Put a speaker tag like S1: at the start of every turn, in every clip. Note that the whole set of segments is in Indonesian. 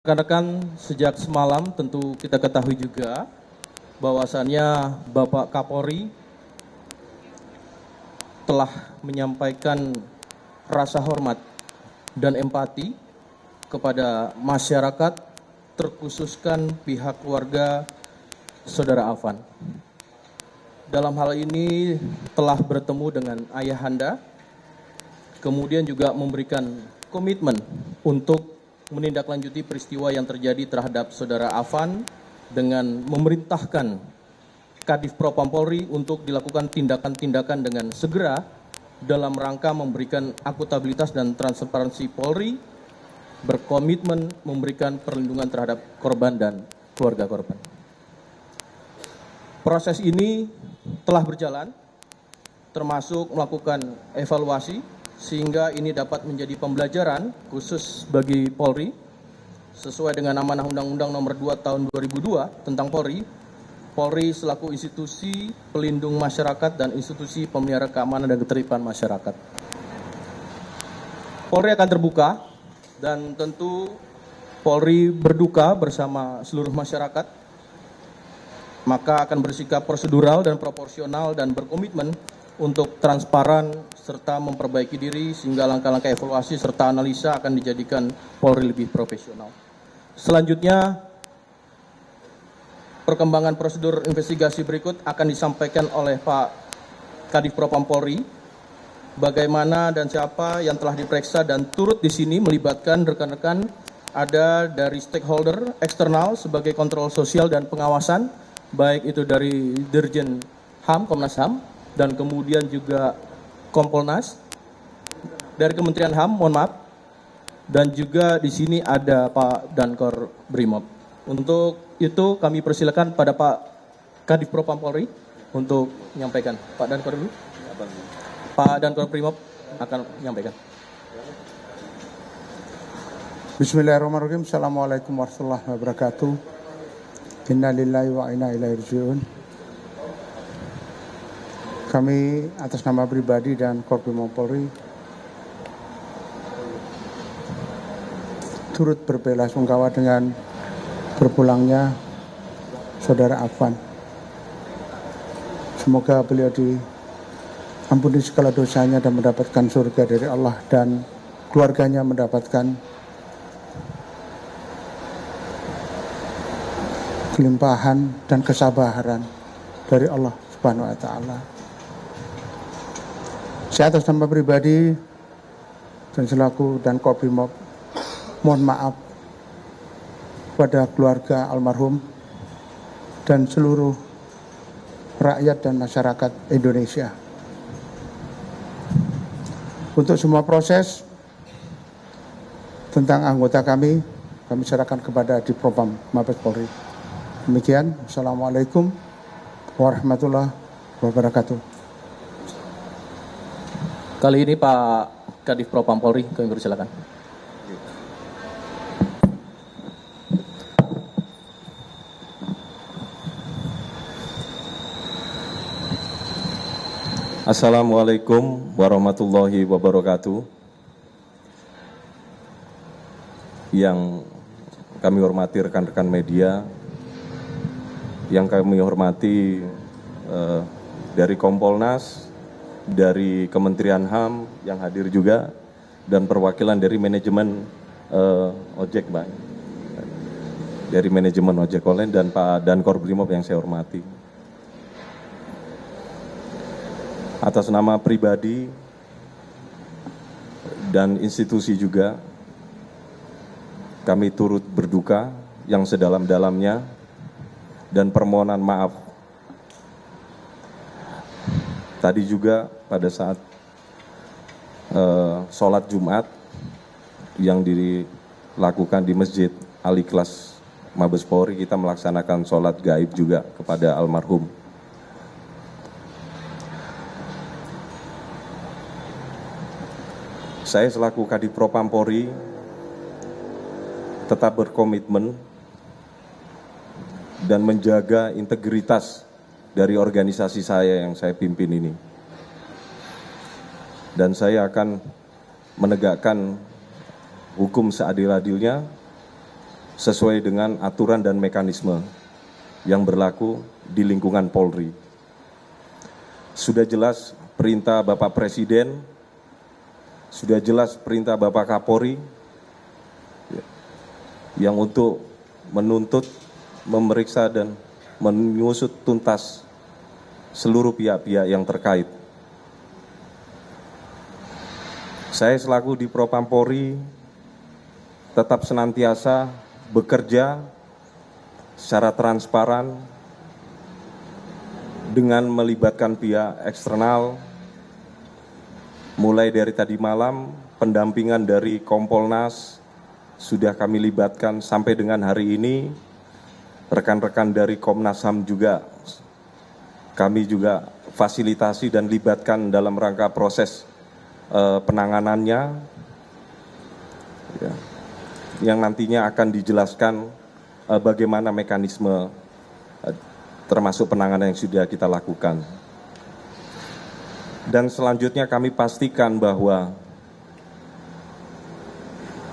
S1: Rekan-rekan, sejak semalam tentu kita ketahui juga bahwasannya Bapak Kapolri telah menyampaikan rasa hormat dan empati kepada masyarakat, terkhususkan pihak keluarga Saudara Afan. Dalam hal ini telah bertemu dengan ayahanda, kemudian juga memberikan komitmen untuk menindaklanjuti peristiwa yang terjadi terhadap Saudara Afan dengan memerintahkan Kadif Propam Polri untuk dilakukan tindakan-tindakan dengan segera dalam rangka memberikan akuntabilitas dan transparansi Polri, berkomitmen memberikan perlindungan terhadap korban dan keluarga korban. Proses ini telah berjalan, termasuk melakukan evaluasi, sehingga ini dapat menjadi pembelajaran khusus bagi Polri sesuai dengan amanah Undang-Undang Nomor 2 Tahun 2002 tentang Polri. Polri selaku institusi pelindung masyarakat dan institusi pemelihara keamanan dan ketertiban masyarakat. Polri akan terbuka dan tentu Polri berduka bersama seluruh masyarakat, maka akan bersikap prosedural dan proporsional dan berkomitmen untuk transparan serta memperbaiki diri sehingga langkah-langkah evaluasi serta analisa akan dijadikan Polri lebih profesional. Selanjutnya, perkembangan prosedur investigasi berikut akan disampaikan oleh Pak Kadif Propam Polri. Bagaimana dan siapa yang telah diperiksa dan turut di sini melibatkan rekan-rekan ada dari stakeholder eksternal sebagai kontrol sosial dan pengawasan, baik itu dari Dirjen HAM, Komnas HAM, dan kemudian juga Kompolnas, dari Kementerian HAM, mohon maaf, dan juga di sini ada Pak Dankor Brimob. Untuk itu kami persilakan pada Pak Kadif Propam Polri untuk menyampaikan. Pak Dankor dulu. Pak Dankor Brimob akan menyampaikan.
S2: Bismillahirrahmanirrahim. Assalamualaikum warahmatullahi wabarakatuh. Inna lillahi wa inna ilaihi raji'un. Kami atas nama pribadi dan Korbimob Polri turut berbelasungkawa dengan berpulangnya Saudara Afan. Semoga beliau diampuni segala dosanya dan mendapatkan surga dari Allah, dan keluarganya mendapatkan kelimpahan dan kesabaran dari Allah Subhanahu wa taala. Saya atas nama pribadi dan selaku dan Korbimob mohon maaf kepada keluarga almarhum dan seluruh rakyat dan masyarakat Indonesia. Untuk semua proses tentang anggota kami serahkan kepada Divpropam Mabes Polri. Demikian, Assalamualaikum warahmatullahi wabarakatuh.
S1: Kali ini Pak Kadif Propam Polri, kami persilakan.
S3: Assalamualaikum warahmatullahi wabarakatuh. Yang kami hormati rekan-rekan media, yang kami hormati dari Kompolnas, dari Kementerian HAM yang hadir juga, dan perwakilan dari manajemen ojek, Mbak, dari manajemen ojek online, dan Pak Dankor Brimob yang saya hormati. Atas nama pribadi dan institusi juga, kami turut berduka yang sedalam-dalamnya dan permohonan maaf. Tadi juga pada saat sholat Jumat yang dilakukan di Masjid Al-Ikhlas Mabes Polri, kita melaksanakan sholat gaib juga kepada almarhum. Saya selaku Kadif Propam Polri tetap berkomitmen dan menjaga integritas dari organisasi saya yang saya pimpin ini. Dan saya akan menegakkan hukum seadil-adilnya sesuai dengan aturan dan mekanisme yang berlaku di lingkungan Polri. Sudah jelas perintah Bapak Presiden, sudah jelas perintah Bapak Kapolri yang untuk menuntut, memeriksa, dan mengusut tuntas seluruh pihak-pihak yang terkait. Saya selaku di Propam Polri tetap senantiasa bekerja secara transparan dengan melibatkan pihak eksternal, mulai dari tadi malam pendampingan dari Kompolnas sudah kami libatkan sampai dengan hari ini, rekan-rekan dari Komnas HAM juga kami juga fasilitasi dan libatkan dalam rangka proses penanganannya, ya, yang nantinya akan dijelaskan bagaimana mekanisme termasuk penanganan yang sudah kita lakukan. Dan selanjutnya kami pastikan bahwa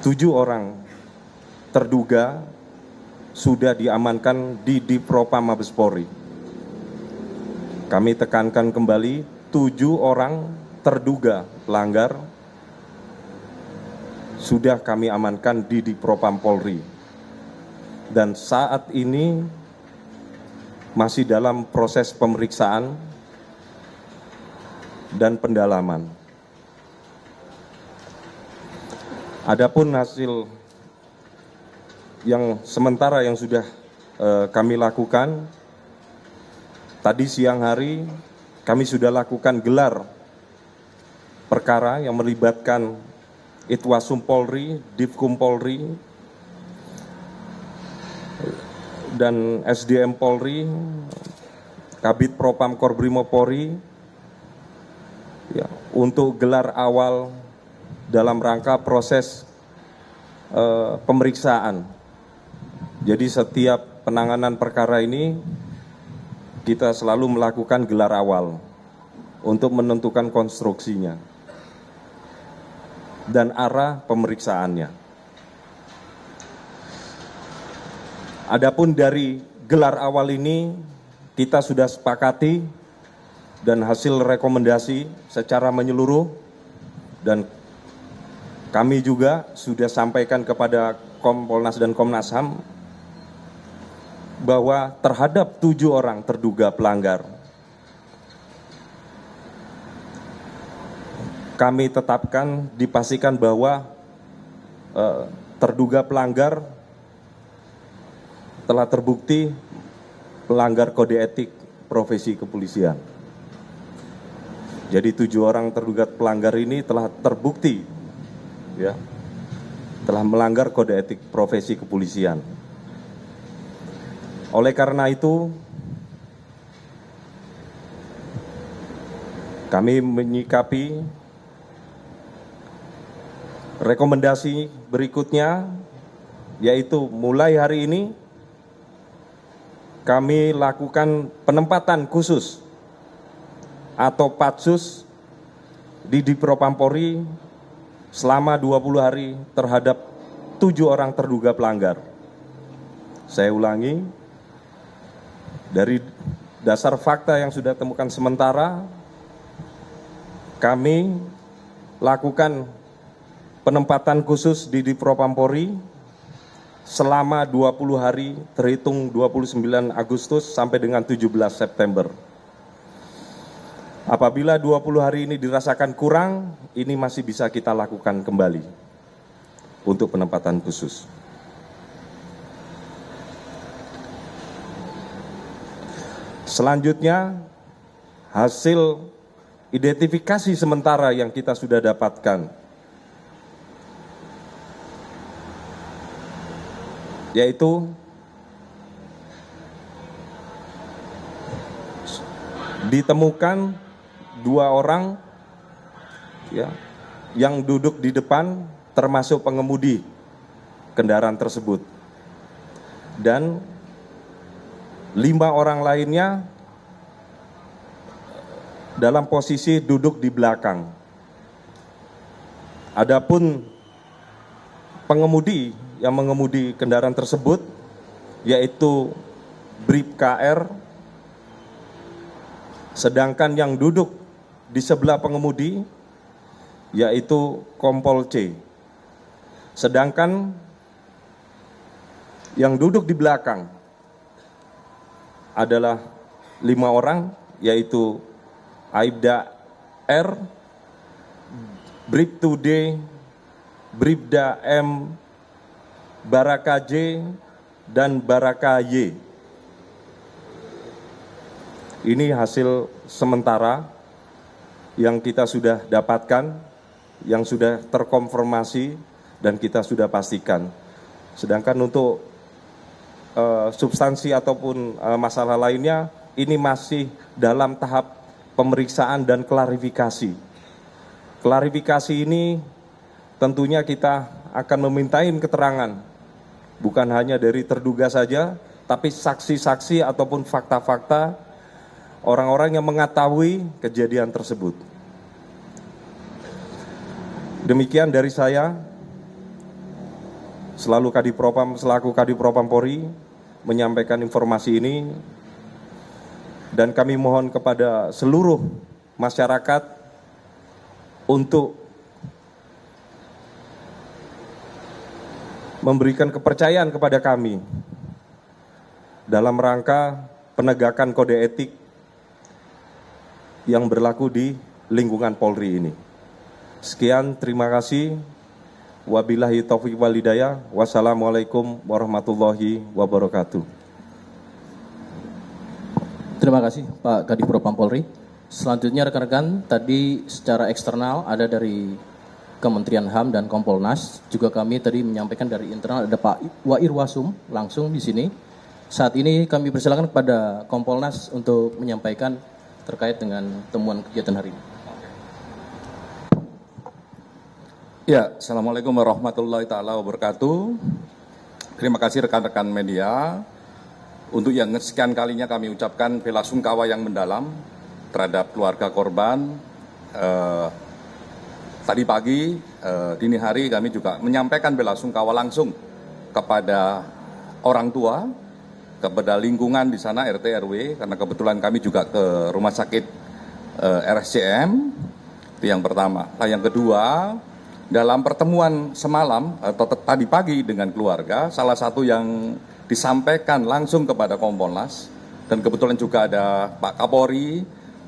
S3: 7 orang terduga sudah diamankan di Divpropam Mabes Polri. Kami tekankan kembali, 7 orang terduga pelanggar sudah kami amankan di Divpropam Polri. Dan saat ini masih dalam proses pemeriksaan dan pendalaman. Adapun hasil yang sementara yang sudah kami lakukan, tadi siang hari kami sudah lakukan gelar perkara yang melibatkan Itwasum Polri, Divkum Polri, dan SDM Polri, Kabid Propam Korbrimob Polri, ya, untuk gelar awal dalam rangka proses pemeriksaan. Jadi setiap penanganan perkara ini kita selalu melakukan gelar awal untuk menentukan konstruksinya dan arah pemeriksaannya. Adapun dari gelar awal ini kita sudah sepakati dan hasil rekomendasi secara menyeluruh, dan kami juga sudah sampaikan kepada Kompolnas dan Komnas HAM bahwa terhadap 7 orang terduga pelanggar kami tetapkan, dipastikan bahwa terduga pelanggar telah terbukti pelanggar kode etik profesi kepolisian. Jadi 7 orang terduga pelanggar ini telah terbukti, ya, telah melanggar kode etik profesi kepolisian. Oleh karena itu, kami menyikapi rekomendasi berikutnya, yaitu mulai hari ini kami lakukan penempatan khusus atau patsus di Divpropam Polri selama 20 hari terhadap 7 orang terduga pelanggar. Saya ulangi, dari dasar fakta yang sudah temukan sementara, kami lakukan penempatan khusus di Divpropam Polri selama 20 hari terhitung 29 Agustus sampai dengan 17 September. Apabila 20 hari ini dirasakan kurang, ini masih bisa kita lakukan kembali untuk penempatan khusus. Selanjutnya, hasil identifikasi sementara yang kita sudah dapatkan, yaitu ditemukan 2 orang, ya, yang duduk di depan termasuk pengemudi kendaraan tersebut, dan 5 orang lainnya dalam posisi duduk di belakang. Adapun pengemudi yang mengemudi kendaraan tersebut, yaitu Brib KR, sedangkan yang duduk di sebelah pengemudi, yaitu Kompol C. Sedangkan yang duduk di belakang adalah 5 orang, yaitu Aibda R, Bribtu D, Bribda M, Baraka J, dan Baraka Y. Ini hasil sementara yang kita sudah dapatkan, yang sudah terkonfirmasi dan kita sudah pastikan. Sedangkan untuk substansi ataupun masalah lainnya, ini masih dalam tahap pemeriksaan dan klarifikasi. Klarifikasi ini tentunya kita akan memintain keterangan, bukan hanya dari terduga saja, tapi saksi-saksi ataupun fakta-fakta orang-orang yang mengetahui kejadian tersebut. Demikian dari saya, selaku Kadifropam Polri, menyampaikan informasi ini, dan kami mohon kepada seluruh masyarakat untuk memberikan kepercayaan kepada kami dalam rangka penegakan kode etik yang berlaku di lingkungan Polri ini. Sekian, terima kasih. Wabillahi taufiq wal hidayah. Wassalamualaikum warahmatullahi wabarakatuh.
S1: Terima kasih Pak Kadif Propam Polri. Selanjutnya rekan-rekan, tadi secara eksternal ada dari Kementerian HAM dan Kompolnas. Juga kami tadi menyampaikan dari internal ada Pak Wairwasum langsung di sini. Saat ini kami persilakan kepada Kompolnas untuk menyampaikan terkait dengan temuan kegiatan hari ini.
S4: Ya, Assalamualaikum warahmatullahi taala wabarakatuh. Terima kasih rekan-rekan media. Untuk yang sekian kalinya kami ucapkan bela sungkawa yang mendalam terhadap keluarga korban. Tadi pagi, dini hari kami juga menyampaikan bela sungkawa langsung kepada orang tua, kepada lingkungan di sana RT RW, karena kebetulan kami juga ke rumah sakit RSCM. Itu yang pertama. Nah, yang kedua, dalam pertemuan semalam atau tadi pagi dengan keluarga, salah satu yang disampaikan langsung kepada Kompolnas, dan kebetulan juga ada Pak Kapolri,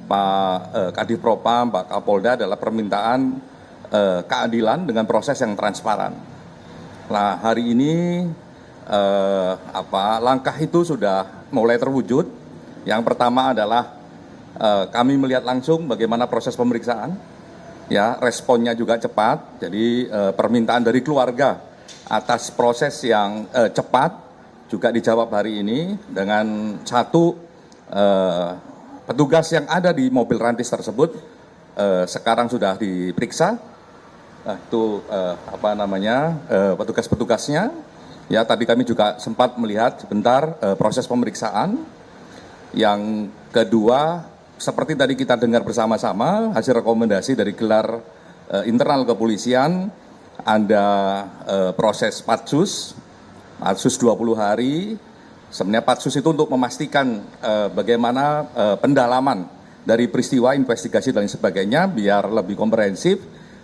S4: Pak Kadif Propam, Pak Kapolda, adalah permintaan keadilan dengan proses yang transparan. Nah, hari ini langkah itu sudah mulai terwujud. Yang pertama adalah kami melihat langsung bagaimana proses pemeriksaan, ya, responnya juga cepat. Jadi permintaan dari keluarga atas proses yang cepat juga dijawab hari ini dengan satu petugas yang ada di mobil rantis tersebut sekarang sudah diperiksa. Itu petugas-petugasnya. Ya, tadi kami juga sempat melihat sebentar proses pemeriksaan. Yang kedua, seperti tadi kita dengar bersama-sama hasil rekomendasi dari gelar internal kepolisian, ada proses patsus 20 hari. Sebenarnya patsus itu untuk memastikan bagaimana pendalaman dari peristiwa, investigasi dan sebagainya biar lebih komprehensif,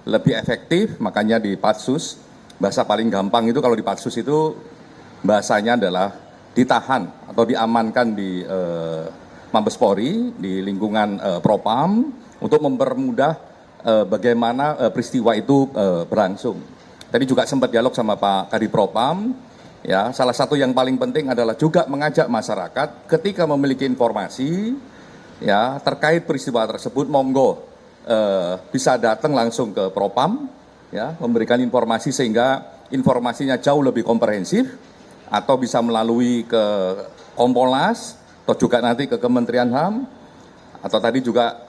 S4: lebih efektif. Makanya di patsus, bahasa paling gampang itu kalau di patsus itu bahasanya adalah ditahan atau diamankan di Mabes Polri, di lingkungan Propam, untuk mempermudah bagaimana peristiwa itu berlangsung. Tadi juga sempat dialog sama Pak Kadif Propam. Ya, salah satu yang paling penting adalah juga mengajak masyarakat ketika memiliki informasi, ya, terkait peristiwa tersebut, monggo bisa datang langsung ke Propam, ya, memberikan informasi sehingga informasinya jauh lebih komprehensif, atau bisa melalui ke Kompolnas atau juga nanti ke Kementerian HAM, atau tadi juga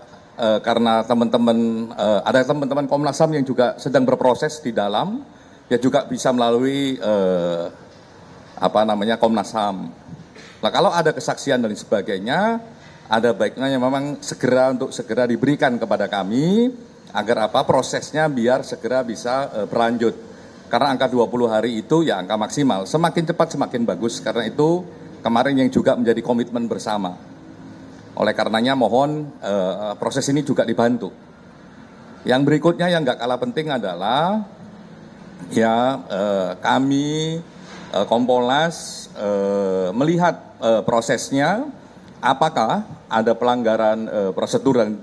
S4: karena teman-teman ada teman-teman Komnas HAM yang juga sedang berproses di dalam, ya juga bisa melalui Komnas HAM. Nah, kalau ada kesaksian dan sebagainya, ada baiknya yang memang segera diberikan kepada kami agar prosesnya biar segera bisa berlanjut. Karena angka 20 hari itu ya angka maksimal. Semakin cepat semakin bagus. Karena itu kemarin yang juga menjadi komitmen bersama. Oleh karenanya mohon proses ini juga dibantu. Yang berikutnya yang nggak kalah penting adalah ya kami Kompolnas melihat prosesnya, apakah ada pelanggaran prosedur dan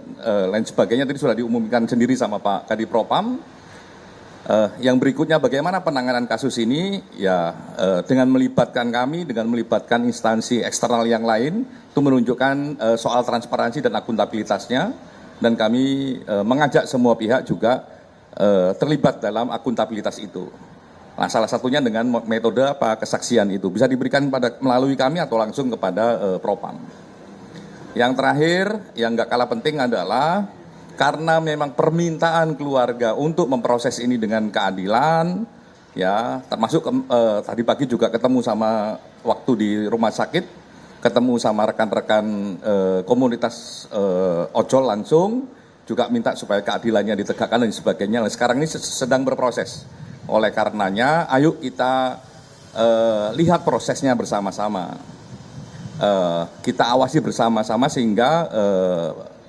S4: lain sebagainya. Tadi sudah diumumkan sendiri sama Pak Kadif Propam. Yang berikutnya bagaimana penanganan kasus ini ya dengan melibatkan kami, dengan melibatkan instansi eksternal yang lain, itu menunjukkan soal transparansi dan akuntabilitasnya, dan kami mengajak semua pihak juga terlibat dalam akuntabilitas itu. Nah, salah satunya dengan metode kesaksian itu bisa diberikan melalui kami atau langsung kepada Propam. Yang terakhir yang nggak kalah penting adalah karena memang permintaan keluarga untuk memproses ini dengan keadilan, ya termasuk tadi pagi juga ketemu sama waktu di rumah sakit, ketemu sama rekan-rekan komunitas ojol langsung, juga minta supaya keadilannya ditegakkan dan sebagainya. Nah, sekarang ini sedang berproses. Oleh karenanya, ayo kita lihat prosesnya bersama-sama. Kita awasi bersama-sama sehingga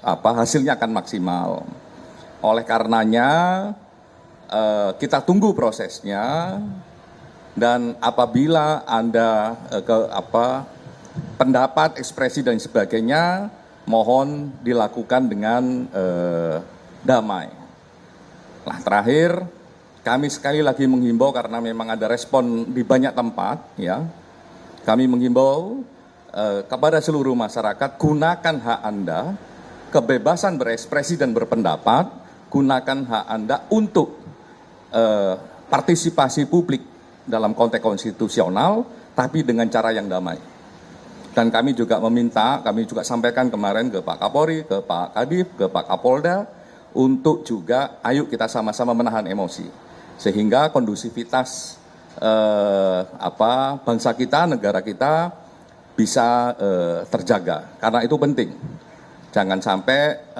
S4: hasilnya akan maksimal. Oleh karenanya kita tunggu prosesnya, dan apabila Anda pendapat, ekspresi dan sebagainya mohon dilakukan dengan damai. Nah, terakhir kami sekali lagi menghimbau karena memang ada respon di banyak tempat ya. Kami menghimbau kepada seluruh masyarakat, gunakan hak Anda, kebebasan berekspresi dan berpendapat, gunakan hak Anda untuk partisipasi publik dalam konteks konstitusional, tapi dengan cara yang damai. Dan kami juga meminta, kami juga sampaikan kemarin ke Pak Kapolri, ke Pak Kadif, ke Pak Kapolda, untuk juga ayo kita sama-sama menahan emosi, sehingga kondusivitas bangsa kita, negara kita bisa terjaga. Karena itu penting. Jangan sampai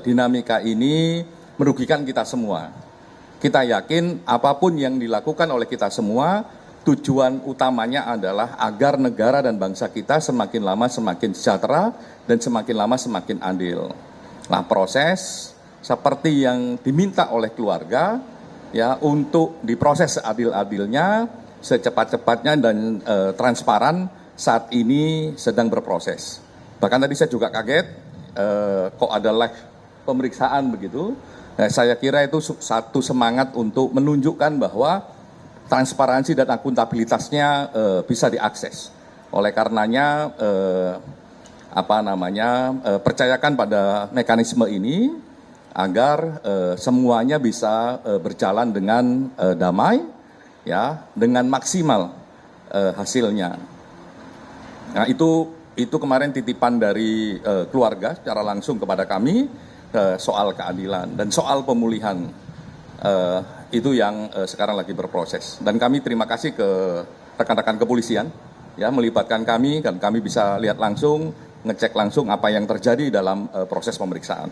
S4: dinamika ini merugikan kita semua. Kita yakin apapun yang dilakukan oleh kita semua, tujuan utamanya adalah agar negara dan bangsa kita semakin lama semakin sejahtera dan semakin lama semakin adil. Nah, proses seperti yang diminta oleh keluarga ya untuk diproses seadil-adilnya, secepat-cepatnya dan transparan saat ini sedang berproses. Bahkan tadi saya juga kaget, kok ada live pemeriksaan begitu. Nah, saya kira itu satu semangat untuk menunjukkan bahwa transparansi dan akuntabilitasnya bisa diakses. Oleh karenanya, percayakan pada mekanisme ini agar semuanya bisa berjalan dengan damai, ya, dengan maksimal hasilnya. Nah, itu kemarin titipan dari keluarga secara langsung kepada kami soal keadilan dan soal pemulihan, itu yang sekarang lagi berproses. Dan kami terima kasih ke rekan-rekan kepolisian ya melibatkan kami, dan kami bisa lihat langsung, ngecek langsung apa yang terjadi dalam proses pemeriksaan.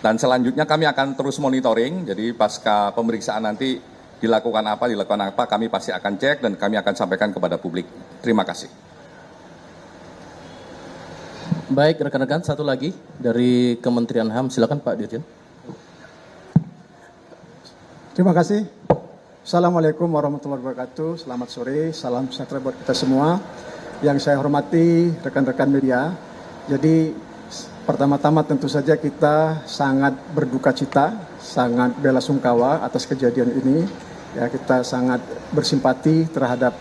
S4: Dan selanjutnya kami akan terus monitoring, jadi pasca pemeriksaan nanti dilakukan apa, kami pasti akan cek dan kami akan sampaikan kepada publik. Terima kasih.
S1: Baik, rekan-rekan, satu lagi dari Kementerian HAM, silakan Pak Dirjen.
S5: Terima kasih. Assalamualaikum warahmatullahi wabarakatuh. Selamat sore, salam sejahtera buat kita semua. Yang saya hormati rekan-rekan media. Jadi pertama-tama tentu saja kita sangat berduka cita, sangat belasungkawa atas kejadian ini. Ya, kita sangat bersimpati terhadap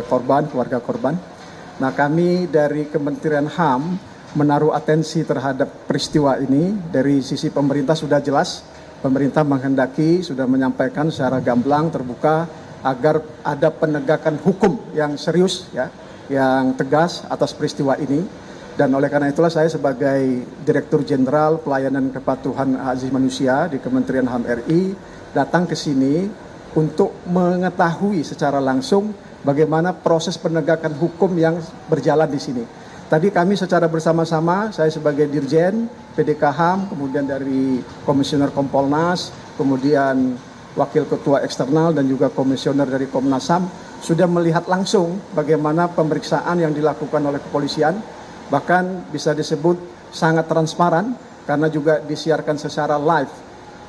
S5: korban, keluarga korban. Nah, kami dari Kementerian HAM menaruh atensi terhadap peristiwa ini. Dari sisi pemerintah sudah jelas, pemerintah menghendaki, sudah menyampaikan secara gamblang, terbuka, agar ada penegakan hukum yang serius, ya, yang tegas atas peristiwa ini. Dan oleh karena itulah saya sebagai Direktur Jenderal Pelayanan Kepatuhan Hak Asasi Manusia di Kementerian HAM RI datang ke sini untuk mengetahui secara langsung bagaimana proses penegakan hukum yang berjalan di sini. Tadi kami secara bersama-sama, saya sebagai Dirjen PDK HAM, kemudian dari Komisioner Kompolnas, kemudian Wakil Ketua Eksternal dan juga Komisioner dari Komnas HAM sudah melihat langsung bagaimana pemeriksaan yang dilakukan oleh kepolisian, bahkan bisa disebut sangat transparan karena juga disiarkan secara live.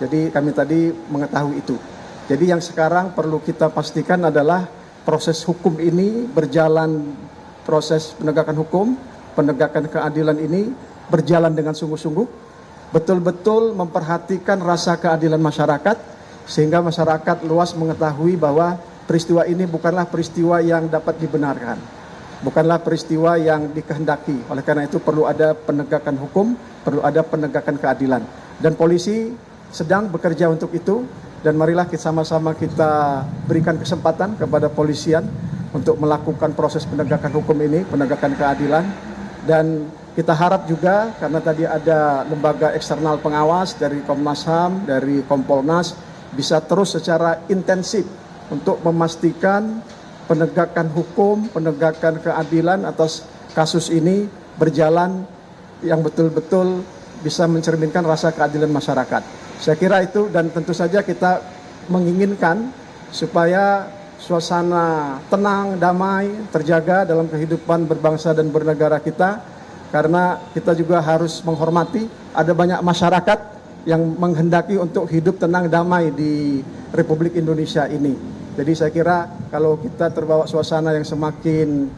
S5: Jadi kami tadi mengetahui itu. Jadi yang sekarang perlu kita pastikan adalah proses hukum ini berjalan, proses penegakan hukum, penegakan keadilan ini berjalan dengan sungguh-sungguh, betul-betul memperhatikan rasa keadilan masyarakat, sehingga masyarakat luas mengetahui bahwa peristiwa ini bukanlah peristiwa yang dapat dibenarkan, bukanlah peristiwa yang dikehendaki. Oleh karena itu perlu ada penegakan hukum, perlu ada penegakan keadilan. Dan polisi sedang bekerja untuk itu, dan marilah sama-sama kita berikan kesempatan kepada polisian untuk melakukan proses penegakan hukum ini, penegakan keadilan. Dan kita harap juga, karena tadi ada lembaga eksternal pengawas dari Komnas HAM, dari Kompolnas, bisa terus secara intensif untuk memastikan penegakan hukum, penegakan keadilan atas kasus ini berjalan yang betul-betul bisa mencerminkan rasa keadilan masyarakat. Saya kira itu, dan tentu saja kita menginginkan supaya suasana tenang, damai, terjaga dalam kehidupan berbangsa dan bernegara kita, karena kita juga harus menghormati ada banyak masyarakat yang menghendaki untuk hidup tenang, damai di Republik Indonesia ini. Jadi saya kira kalau kita terbawa suasana yang semakin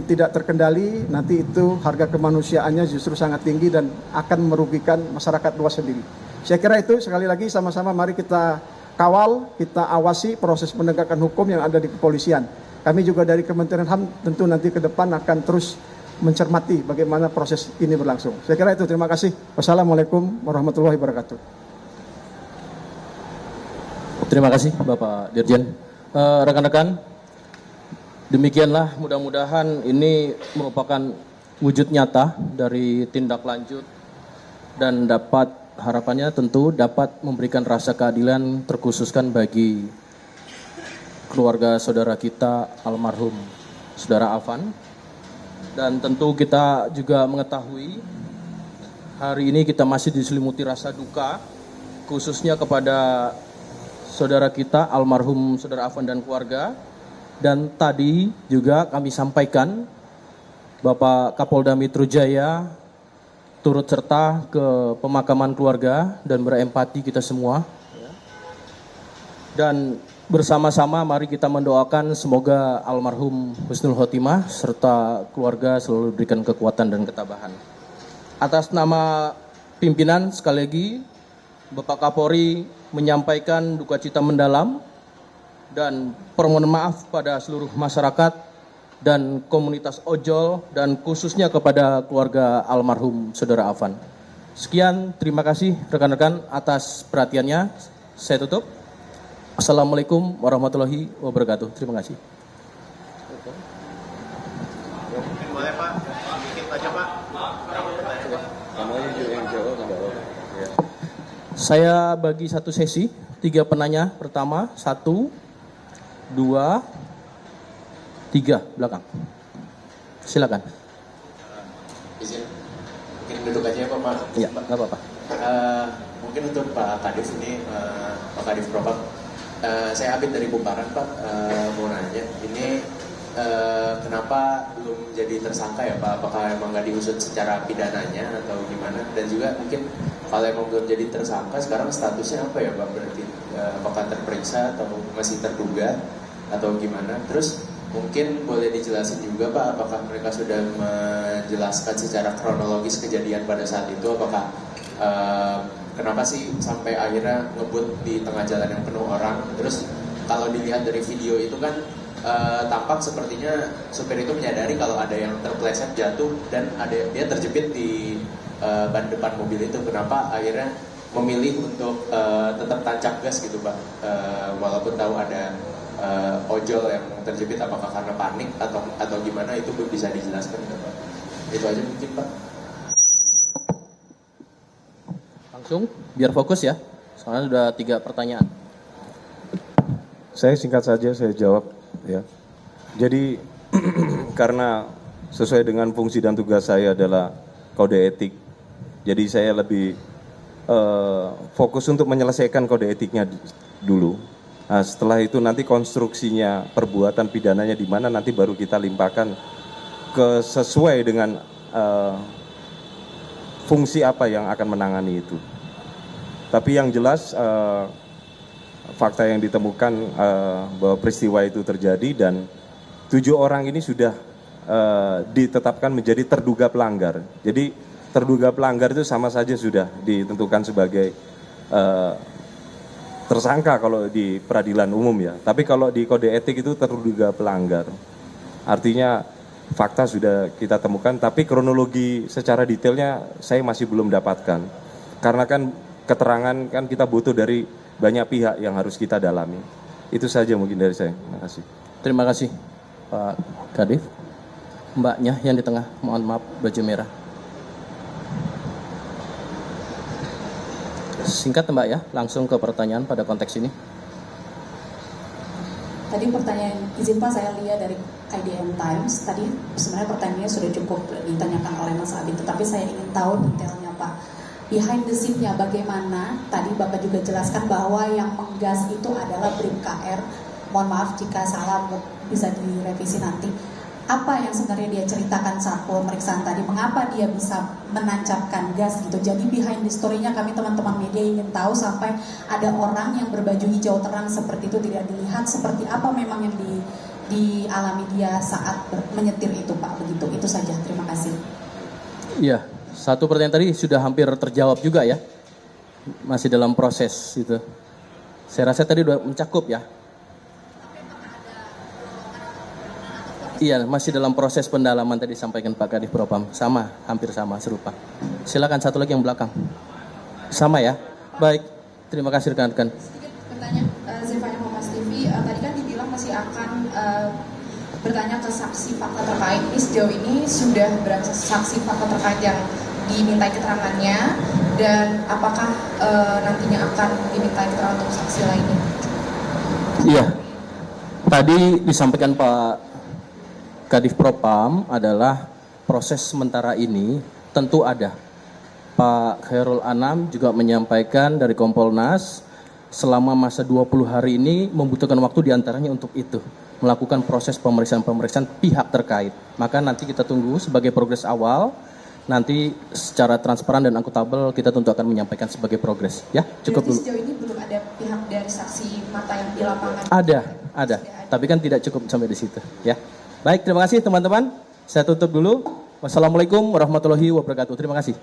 S5: tidak terkendali, nanti itu harga kemanusiaannya justru sangat tinggi dan akan merugikan masyarakat luas sendiri. Saya kira itu, sekali lagi sama-sama mari kita kawal, kita awasi proses penegakan hukum yang ada di kepolisian. Kami juga dari Kementerian HAM tentu nanti ke depan akan terus mencermati bagaimana proses ini berlangsung. Saya kira itu, terima kasih. Wassalamualaikum warahmatullahi wabarakatuh.
S1: Terima kasih Bapak Dirjen. Rekan-rekan, demikianlah mudah-mudahan ini merupakan wujud nyata dari tindak lanjut dan dapat, harapannya tentu dapat memberikan rasa keadilan terkhususkan bagi keluarga saudara kita almarhum Saudara Afan. Dan tentu kita juga mengetahui hari ini kita masih diselimuti rasa duka, khususnya kepada saudara kita almarhum Saudara Afan dan keluarga. Dan tadi juga kami sampaikan Bapak Kapolda Metro Jaya turut serta ke pemakaman keluarga dan berempati kita semua. Dan bersama-sama mari kita mendoakan semoga almarhum husnul khotimah serta keluarga selalu diberikan kekuatan dan ketabahan. Atas nama pimpinan sekali lagi Bapak Kapolri menyampaikan duka cita mendalam dan permohonan maaf pada seluruh masyarakat dan komunitas ojol dan khususnya kepada keluarga almarhum Saudara Afan. Sekian, terima kasih rekan-rekan atas perhatiannya. Saya tutup. Assalamualaikum warahmatullahi wabarakatuh. Terima kasih.
S6: Mungkin boleh Pak, sedikit aja Pak.
S1: Saya bagi satu sesi, 3 penanya. Pertama, 1, 2, 3 belakang. Silakan.
S6: Izin, mungkin duduk aja ya Pak.
S1: Iya, nggak apa-apa.
S6: Mungkin untuk Pak Kadif ini, Pak Kadif Propam, saya Abid dari Kumparan Pak, mau nanya, ini kenapa belum jadi tersangka ya Pak? Apakah emang nggak diusut secara pidananya atau gimana? Dan juga mungkin kalau emang belum jadi tersangka, sekarang statusnya apa ya Pak? Berarti apakah terperiksa atau masih terduga atau gimana? Terus mungkin boleh dijelasin juga Pak, apakah mereka sudah menjelaskan secara kronologis kejadian pada saat itu? Apakah kenapa sih sampai akhirnya ngebut di tengah jalan yang penuh orang? Terus kalau dilihat dari video itu kan tampak sepertinya supir itu menyadari kalau ada yang terpeleset jatuh dan dia terjepit di ban depan mobil itu. Kenapa akhirnya memilih untuk tetap tancap gas gitu Pak, walaupun tahu ada ojol yang terjepit? Apakah karena panik atau gimana? Itu bisa dijelaskan gitu Pak. Itu aja mungkin Pak.
S1: Langsung, biar fokus ya. Soalnya sudah 3 pertanyaan.
S3: Saya singkat saja saya jawab ya. Jadi karena sesuai dengan fungsi dan tugas saya adalah kode etik, jadi saya lebih fokus untuk menyelesaikan kode etiknya dulu. Nah, setelah itu nanti konstruksinya perbuatan pidananya di mana nanti baru kita limpahkan sesuai dengan fungsi apa yang akan menangani itu. Tapi yang jelas fakta yang ditemukan bahwa peristiwa itu terjadi dan 7 orang ini sudah ditetapkan menjadi terduga pelanggar. Jadi terduga pelanggar itu sama saja sudah ditentukan sebagai tersangka kalau di peradilan umum ya. Tapi kalau di kode etik itu terduga pelanggar. Artinya fakta sudah kita temukan, tapi kronologi secara detailnya saya masih belum dapatkan. Karena kan keterangan kan kita butuh dari banyak pihak yang harus kita dalami. Itu saja mungkin dari saya. Terima kasih.
S1: Terima kasih Pak Kadif. Mbaknya yang di tengah, mohon maaf, baju merah. Singkat Mbak ya, langsung ke pertanyaan pada konteks ini.
S7: Tadi pertanyaan, izin Pak saya lihat dari IDN Times, tadi sebenarnya pertanyaannya sudah cukup ditanyakan oleh Mas Abid, tetapi saya ingin tahu detailnya Pak. Behind the scene-nya bagaimana, tadi Bapak juga jelaskan bahwa yang menggas itu adalah Brib KR, mohon maaf jika salah, bisa direvisi nanti. Apa yang sebenarnya dia ceritakan saat pemeriksaan tadi, mengapa dia bisa menancapkan gas gitu. Jadi behind the story-nya kami teman-teman media ingin tahu sampai ada orang yang berbaju hijau terang seperti itu tidak dilihat, seperti apa memang yang dialami dia saat menyetir itu Pak, begitu. Itu saja, terima kasih.
S1: Iya, satu pertanyaan tadi sudah hampir terjawab juga ya. Masih dalam proses itu. Saya rasa tadi sudah mencakup ya. Iya, masih dalam proses pendalaman tadi disampaikan Pak Kadif Propam. Sama, hampir sama, serupa. Silakan satu lagi yang belakang. Sama ya? Baik, terima kasih rekan-rekan.
S8: Sedikit bertanya, Zevanya Kompas TV, tadi kan dibilang masih akan bertanya ke saksi fakta terkait. Ini sejauh ini sudah berapa saksi fakta terkait yang dimintai keterangannya, dan apakah nantinya akan dimintai keterangan untuk saksi lainnya?
S1: Iya, tadi disampaikan Pak Kadif Propam adalah proses sementara ini tentu ada. Pak Khairul Anam juga menyampaikan dari Kompolnas selama masa 20 hari ini membutuhkan waktu diantaranya untuk itu. Melakukan proses pemeriksaan pihak terkait. Maka nanti kita tunggu sebagai progres awal. Nanti secara transparan dan akuntabel kita tentu akan menyampaikan sebagai progres. Ya, cukup dulu.
S8: Sejauh ini belum ada pihak dari saksi mata yang di lapangan?
S1: Ada. Tapi kan tidak cukup sampai di situ. Ya. Baik, terima kasih teman-teman. Saya tutup dulu. Wassalamualaikum warahmatullahi wabarakatuh. Terima kasih.